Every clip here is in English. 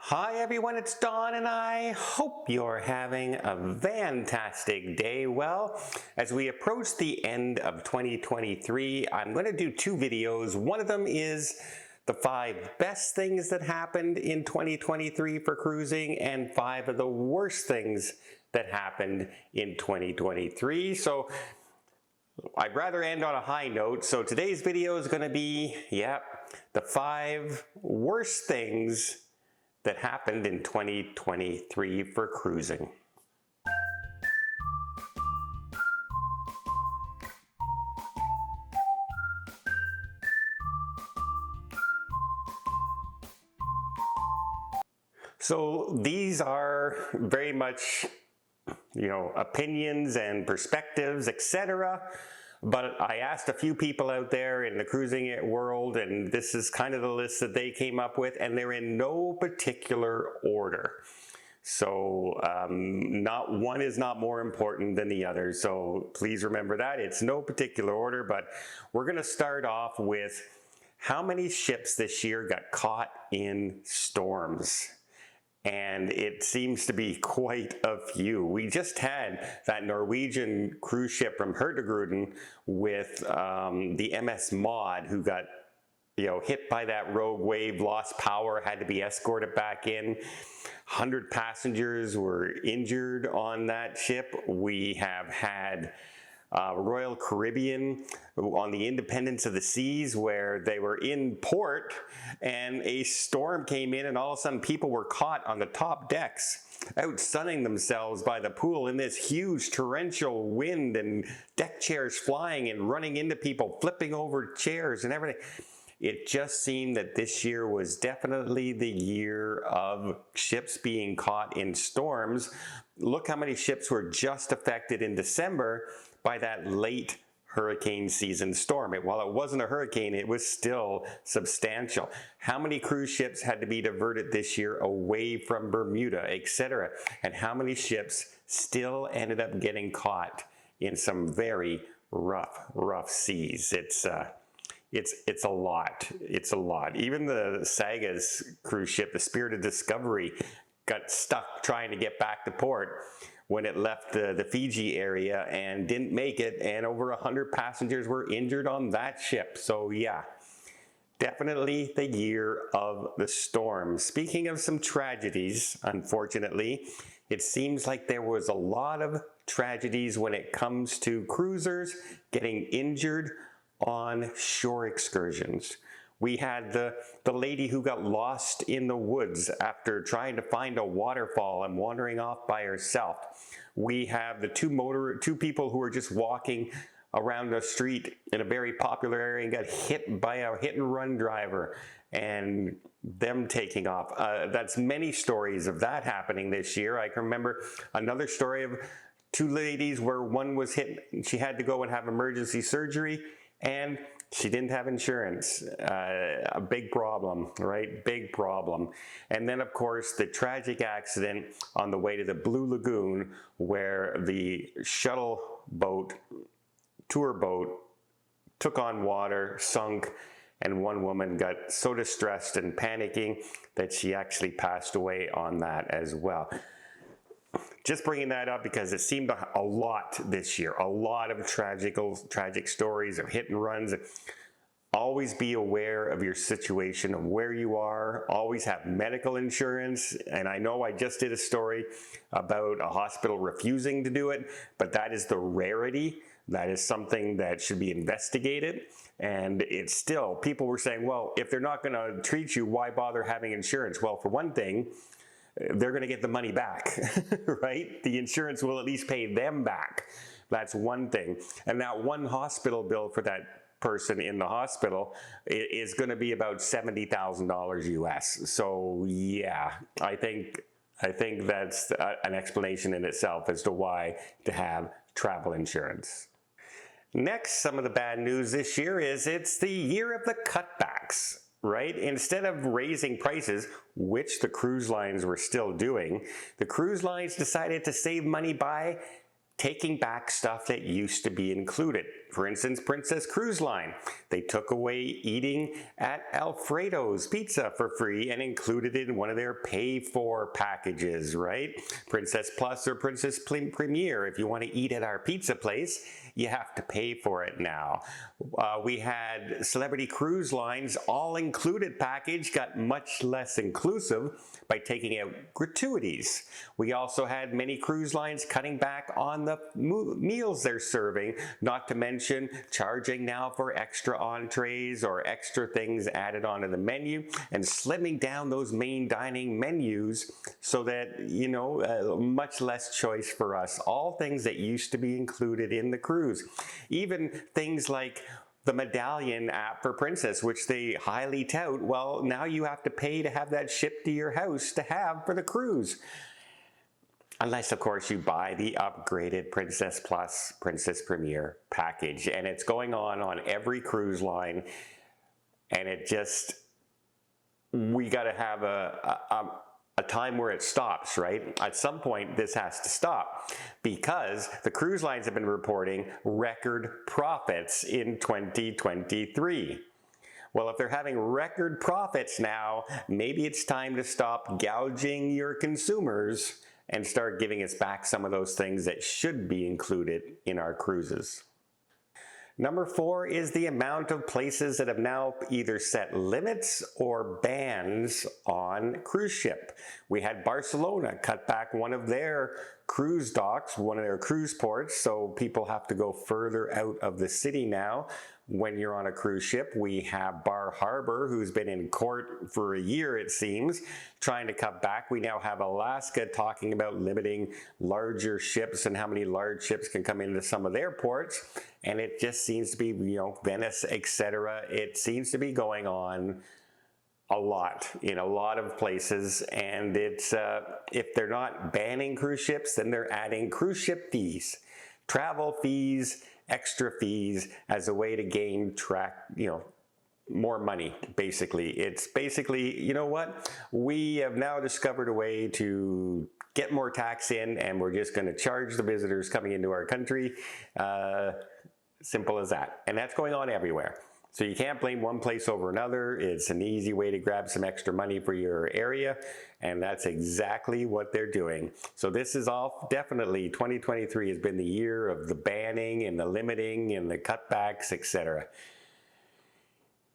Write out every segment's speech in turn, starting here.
Hi everyone, it's Don and I hope you're having a fantastic day. Well, as we approach the end of 2023, I'm going to do two videos. One of them is the 5 best things that happened in 2023 for cruising and 5 of the worst things that happened in 2023. So I'd rather end on a high note. So today's video is going to be, the 5 worst things that happened in 2023 for cruising. So these are very much, opinions and perspectives, etc. But I asked a few people out there in the cruising world, and this is kind of the list that they came up with, and they're in no particular order. So not one is not more important than the other. So please remember that. It's no particular order, but we're going to start off with how many ships this year got caught in storms. And it seems to be quite a few. We just had that Norwegian cruise ship from Hurtigruten with the MS Maud, who got hit by that rogue wave, lost power, had to be escorted back in. 100 passengers were injured on that ship. We have had Royal Caribbean on the Independence of the Seas, where they were in port and a storm came in, and all of a sudden people were caught on the top decks out sunning themselves by the pool in this huge torrential wind, and deck chairs flying and running into people, flipping over chairs and everything. It just seemed that this year was definitely the year of ships being caught in storms. Look how many ships were just affected in December by that late hurricane season storm. While it wasn't a hurricane, it was still substantial. How many cruise ships had to be diverted this year away from Bermuda, etc.? And how many ships still ended up getting caught in some very rough seas? It's a lot. It's a lot. Even the Saga's cruise ship, the Spirit of Discovery, got stuck trying to get back to port when it left the Fiji area and didn't make it, and over 100 passengers were injured on that ship. So yeah, definitely the year of the storm. Speaking of some tragedies, unfortunately, it seems like there was a lot of tragedies when it comes to cruisers getting injured on shore excursions. We had the lady who got lost in the woods after trying to find a waterfall and wandering off by herself. We have the two people who were just walking around the street in a very popular area and got hit by a hit-and-run driver and them taking off. That's many stories of that happening this year. I can remember another story of 2 ladies where one was hit and she had to go and have emergency surgery, and she didn't have insurance. A big problem, right? Big problem. And then, of course, the tragic accident on the way to the Blue Lagoon, where the shuttle boat, tour boat, took on water, sunk, and one woman got so distressed and panicking that she actually passed away on that as well. Just bringing that up because it seemed a lot this year, a lot of tragic stories of hit and runs. Always be aware of your situation, of where you are. Always have medical insurance. And I know I just did a story about a hospital refusing to do it, but that is the rarity. That is something that should be investigated. And it's still, people were saying, well, if they're not going to treat you, why bother having insurance? Well, for one thing, they're going to get the money back, right? The insurance will at least pay them back. That's one thing. And that one hospital bill for that person in the hospital is going to be about $70,000 US. So yeah, I think that's an explanation in itself as to why to have travel insurance. Next, some of the bad news this year is it's the year of the cutbacks. Right? Instead of raising prices, which the cruise lines were still doing, the cruise lines decided to save money by taking back stuff that used to be included. For instance, Princess Cruise Line. They took away eating at Alfredo's Pizza for free and included it in one of their pay-for packages, right? Princess Plus or Princess Premier. If you want to eat at our pizza place, you have to pay for it now. We had Celebrity Cruise Lines all-included package got much less inclusive by taking out gratuities. We also had many cruise lines cutting back on the meals they're serving, not to mention charging now for extra entrees or extra things added onto the menu and slimming down those main dining menus so that, you know, much less choice for us. All things that used to be included in the cruise. Even things like the Medallion app for Princess, which they highly tout, well, now you have to pay to have that shipped to your house to have for the cruise. Unless, of course, you buy the upgraded Princess Plus, Princess Premier package. And it's going on every cruise line. And it just, we got to have a time where it stops, right? At some point, this has to stop because the cruise lines have been reporting record profits in 2023. Well, if they're having record profits now, maybe it's time to stop gouging your consumers and start giving us back some of those things that should be included in our cruises. Number 4 is the amount of places that have now either set limits or bans on cruise ship. We had Barcelona cut back one of their cruise docks, one of their cruise ports, so people have to go further out of the city now. When you're on a cruise ship, we have Bar Harbor, who's been in court for a year, it seems, trying to cut back. We now have Alaska talking about limiting larger ships and how many large ships can come into some of their ports. And it just seems to be, you know, Venice, etc. It seems to be going on a lot in a lot of places. And it's, if they're not banning cruise ships, then they're adding cruise ship fees, travel fees, extra fees as a way to gain more money, basically. It's basically, you know what? We have now discovered a way to get more tax in, and we're just going to charge the visitors coming into our country. Simple as that. And that's going on everywhere. So you can't blame one place over another. It's an easy way to grab some extra money for your area, and that's exactly what they're doing. So this is all definitely 2023 has been the year of the banning and the limiting and the cutbacks, etc.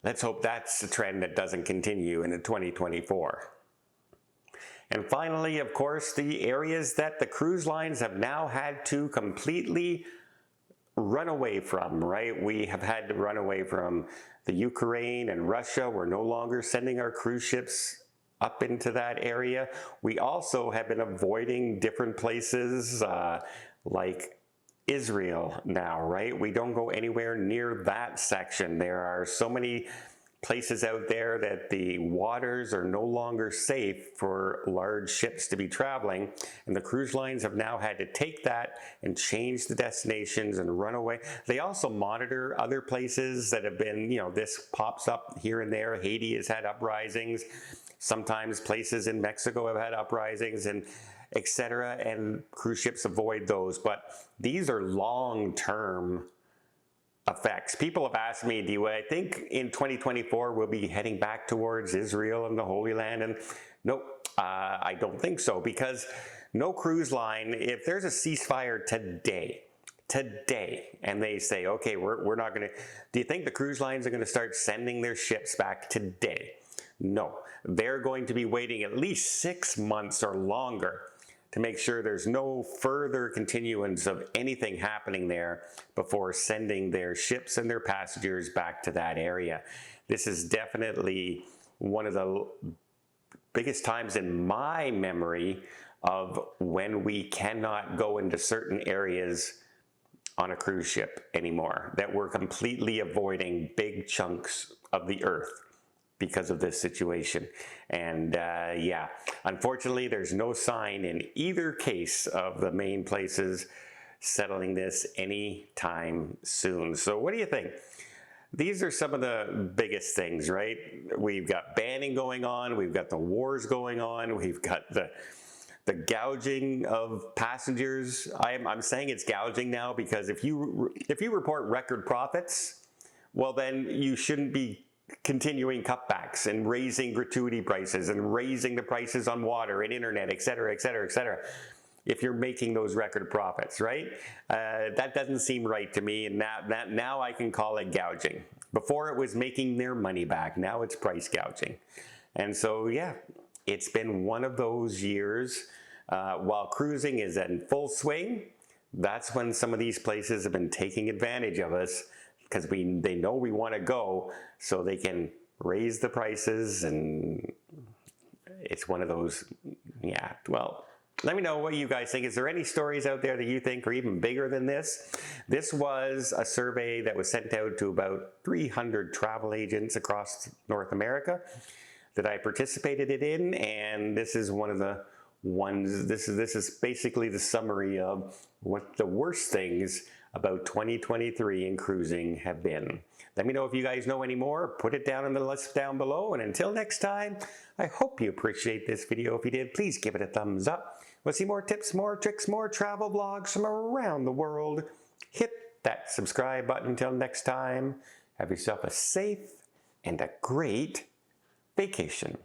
Let's hope that's a trend that doesn't continue into 2024. And finally, of course, the areas that the cruise lines have now had to completely run away from, right? We have had to run away from the Ukraine and Russia. We're no longer sending our cruise ships up into that area. We also have been avoiding different places like Israel now, right? We don't go anywhere near that section. There are so many places out there that the waters are no longer safe for large ships to be traveling, and the cruise lines have now had to take that and change the destinations and run away. They also monitor other places that have been, you know, this pops up here and there. Haiti has had uprisings. Sometimes places in Mexico have had uprisings, and etc. And cruise ships avoid those. But these are long-term effects. People have asked me, do I think in 2024 we'll be heading back towards Israel and the Holy Land? And nope, I don't think so, because no cruise line, if there's a ceasefire today, and they say, okay, we're not going to, do you think the cruise lines are going to start sending their ships back today? No, they're going to be waiting at least 6 months or longer to make sure there's no further continuance of anything happening there before sending their ships and their passengers back to that area. This is definitely one of the biggest times in my memory of when we cannot go into certain areas on a cruise ship anymore, that we're completely avoiding big chunks of the earth because of this situation. And yeah, unfortunately, there's no sign in either case of the main places settling this anytime soon. So what do you think? These are some of the biggest things, right? We've got banning going on, we've got the wars going on, we've got the the gouging of passengers. I'm saying it's gouging now because if you report record profits, well then you shouldn't be continuing cutbacks and raising gratuity prices and raising the prices on water and internet, et cetera, et cetera, et cetera. If you're making those record profits, right? That doesn't seem right to me, and now I can call it gouging. Before it was making their money back, now it's price gouging. And so yeah, it's been one of those years. While cruising is in full swing, that's when some of these places have been taking advantage of us because they know we want to go, so they can raise the prices, and it's one of those, yeah, well, let me know what you guys think. Is there any stories out there that you think are even bigger than this? This was a survey that was sent out to about 300 travel agents across North America that I participated in, and this is one of the ones, this is basically the summary of what the worst things about 2023 in cruising have been. Let me know if you guys know any more. Put it down in the list down below, and until next time, I hope you appreciate this video. If you did, please give it a thumbs up. Want to see more tips, more tricks, more travel vlogs from around the world? Hit that subscribe button. Until next time, have yourself a safe and a great vacation.